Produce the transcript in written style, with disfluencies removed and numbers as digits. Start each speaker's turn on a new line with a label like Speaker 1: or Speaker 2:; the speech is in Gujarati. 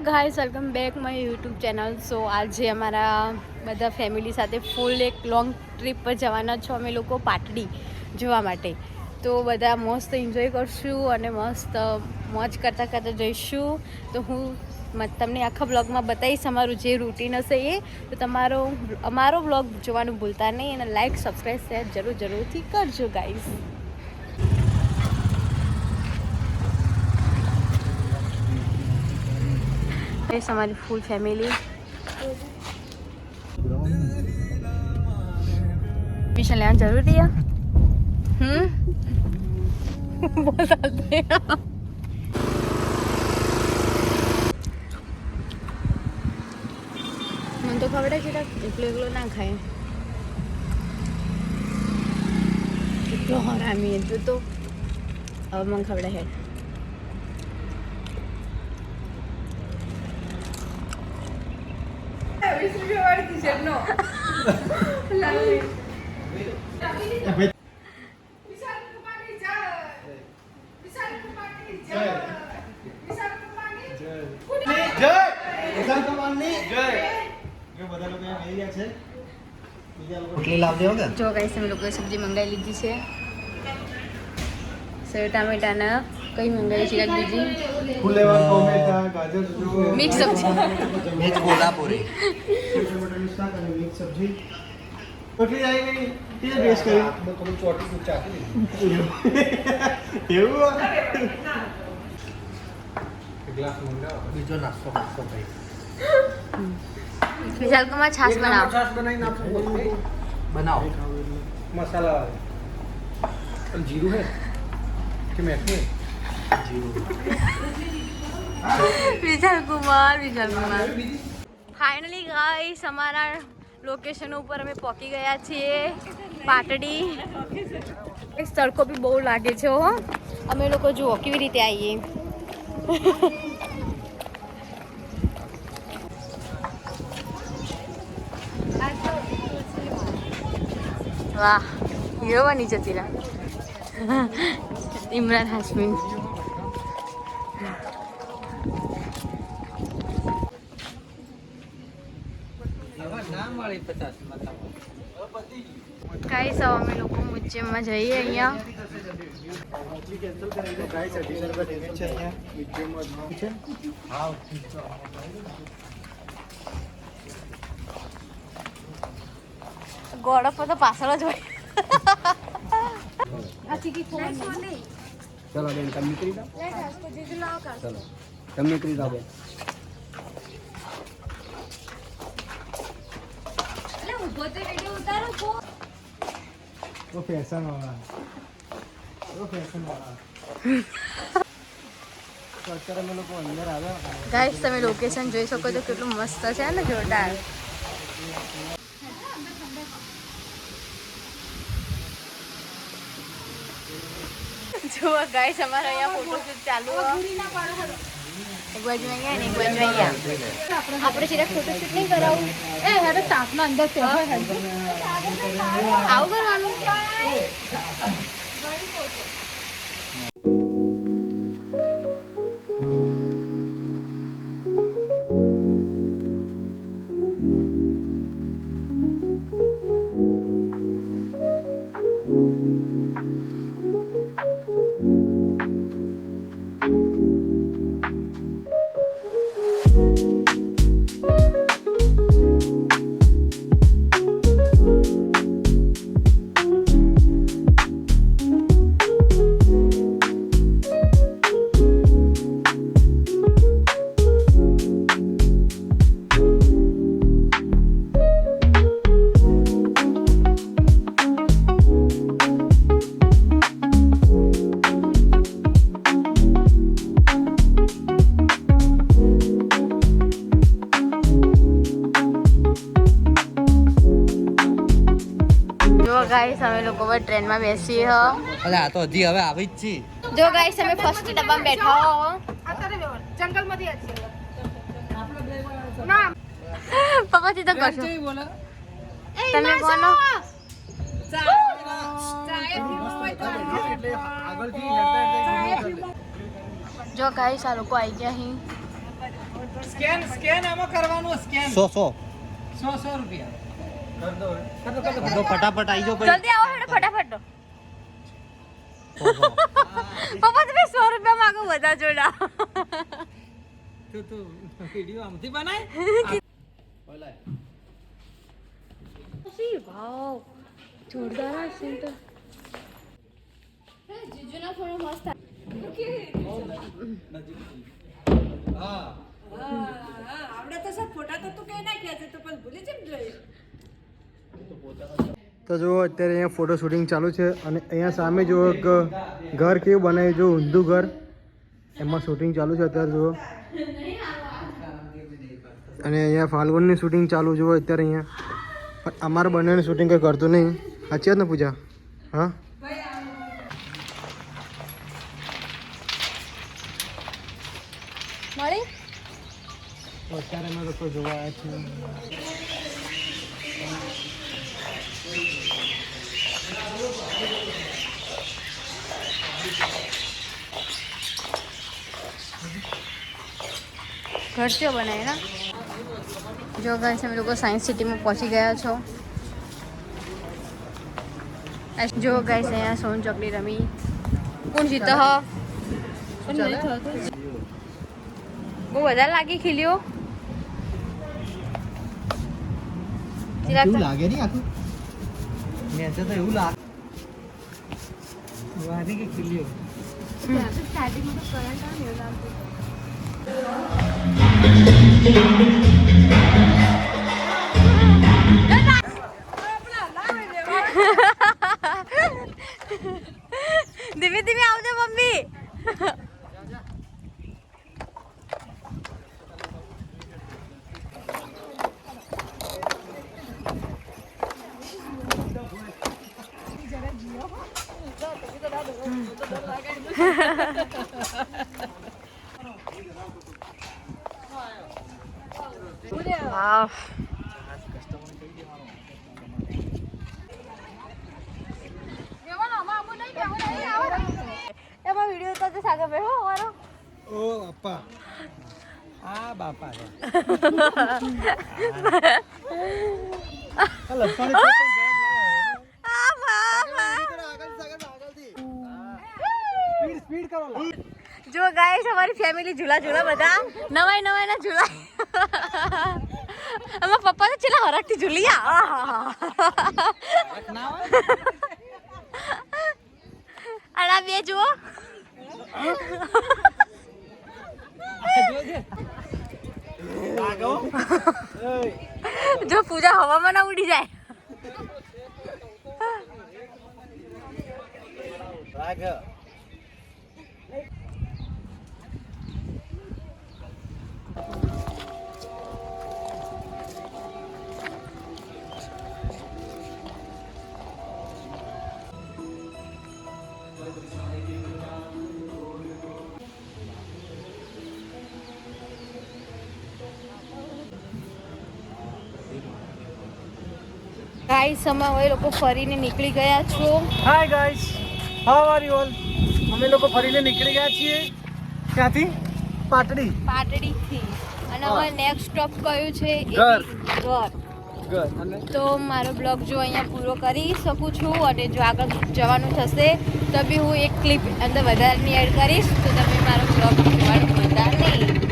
Speaker 1: Guys welcome back my YouTube channel. So આજે અમારા બધા ફેમિલી સાથે ફૂલ એક લોંગ ટ્રીપ પર જવાના છો અમે લોકો પાટડી જોવા માટે. તો બધા મસ્ત એન્જોય કરશું અને મસ્ત મોજ કરતાં કરતાં જઈશું. તો હું તમને આખા બ્લોગમાં બતાવીશ અમારું જે રૂટીન હશે એ. તો અમારો બ્લોગ જોવાનું ભૂલતા નહીં અને લાઈક સબસ્ક્રાઈબ શેર જરૂરથી કરજો ગાઈસ. हमारी फुल फैमिली मिशन लेना जरूरी है. मन तो खबर है कि एकलो ना खाए એટલો હરામી હતું તો હવે મને ખબર है. जो गाइस हम लोग सब्जी मंगाई लीधी है. सेव टामेटा ना कई मंगाई है बीजी मिक्स सब्जी
Speaker 2: मिक्स कोल्हापुरी
Speaker 3: मिक्स सब्जी रोटली आई नहीं ये बेस करी मैं छोटी कुछ चाहती એવું ગ્લાસ મંગાવો બીજો નાસ્તો ભાઈ
Speaker 1: વિશાલ કુમાર છાશ બનાવો.
Speaker 3: છાશ બનાવી નાખો
Speaker 2: बनाओ
Speaker 3: मसाला वाले जीरो है कि मैथी है जीरो.
Speaker 1: વિશાલ કુમાર ફાઇનલી ગાઈસ અમારા લોકેશન ઉપર અમે પહોંચી ગયા છીએ પાટડી. તડકો બી બહુ લાગે છે હો. અમે લોકો જુઓ કેવી રીતે આવીએ. વાહ હીરો બની જતી રહ્યા ઇમરાન હાશમી. કાંઈ સૌ અમે લોકો મ્યુઝિયમમાં જઈએ અહીંયા. ગોળો પર તો પાછળ જ હોય.
Speaker 3: चलो बेन कम निकली जाओ चलो कम निकली जाओ बेन वो फैशन वाला तो અત્યારે અમે લોકો અંદર આવ્યા.
Speaker 1: ગાઈસ તમે લોકેશન જોઈ શકો છો કેટલું મસ્ત છે ને જોરદાર. જો ગાઈસ અમારા અહીંયા ફોટોશૂટ ચાલુ છે. એક બાજુ અહીંયા ને એક બાજુ અહીંયા. આપણે સીધા ફોટોશૂટ નહીં કરાવું એ હેડો સ્ટાફના અંદર છે આવું કરવાનું. ગાઈસ અમે લોકો ટ્રેનમાં બેસી હ.
Speaker 2: અરે આ તો હજી હવે આવી જ છે.
Speaker 1: જો ગાઈસ અમે ફર્સ્ટ ડબ્બામાં બેઠા હો. જંગલમાંથી ના પપ્પાથી તો કરશો તમે કોનો જો ગાઈસ આ લોકો આવી ગયા અહીં
Speaker 3: સ્કેન આમાં કરવાનું સ્કેન
Speaker 2: 100
Speaker 3: રૂપિયા કર દો
Speaker 2: ફટાફટ આવી જાઓ
Speaker 1: જલ્દી આવો હેડો ફટાફટ પપ્પા તમે 100 રૂપિયા માંગો બધા જોડા
Speaker 3: તું વિડિયો આમથી બનાય
Speaker 1: વાવ જોરદાર સીન તો જીજુના ફોન મસ્ત
Speaker 3: તો જો અત્યારે અહીંયા ફોટો શૂટિંગ ચાલુ છે અને અહીંયા સામે જો એક ઘર કેવું બનાવ્યું જો ઊંધું ઘર એમાં શૂટિંગ ચાલુ છે અત્યારે જુઓ અને અહીંયા ફાલ્ગુનની શૂટિંગ ચાલુ જુઓ અત્યારે અહીંયા પણ અમારે બંનેનું શૂટિંગ કંઈ કરતું નહીં સાચી વાત ને પૂજા હા
Speaker 1: મળી
Speaker 3: અત્યારે અમે લોકો જોવા આવ્યા છીએ
Speaker 1: ઘર ચો બનાવે ના જો ગાઈસ અમે લોકો સાયન્સ સિટીમાં પહોંચી ગયા છો જો ગાઈસ અહીંયા સોન ચોકડી રમી કોણ જીતો હ બહુ વધારે લાગી ખીલ્યો
Speaker 3: એવું લાગે નહીં આખું મેં તો એવું લાગે વારી કે ખીલ્યો
Speaker 1: સ્ટાર્ટિંગમાં તો કરંટ આવે એવું લાગતું ધીમે ધીમે આવજો મમ્મી વાવ એમાં વિડીયો તો સાગર ભાઈ હો અમારો
Speaker 3: ઓ બાપા આ બાપા
Speaker 1: જો ગાઈસ અમારી ફેમિલી ઝૂલા ઝૂલા બધા નવાઈ ના ઝૂલા અમારા પપ્પા તો છેલ્લા હરખથી ઝૂલિયા અડા બે જુઓ જો પૂજા હવામાં ના ઉડી જાય ગાઈસ અમે હવે લોકો ફરીને નીકળી ગયા છો
Speaker 3: hi guys how are you all અમે લોકો ફરીને નીકળી ગયા છીએ ક્યાંથી પાટડીથી
Speaker 1: અને હવે નેક્સ્ટ સ્ટોપ કયું છે
Speaker 3: ઘર.
Speaker 1: ઘર
Speaker 3: અને
Speaker 1: તો મારો બ્લોગ જો અહીંયા પૂરો કરી શકું છું અને જો આગળ જવાનું થશે તો બી હું એક ક્લિપ અંદર વધારાની એડ કરીશ તો તમે મારો બ્લોગ જોવાનું ભૂલતા નહીં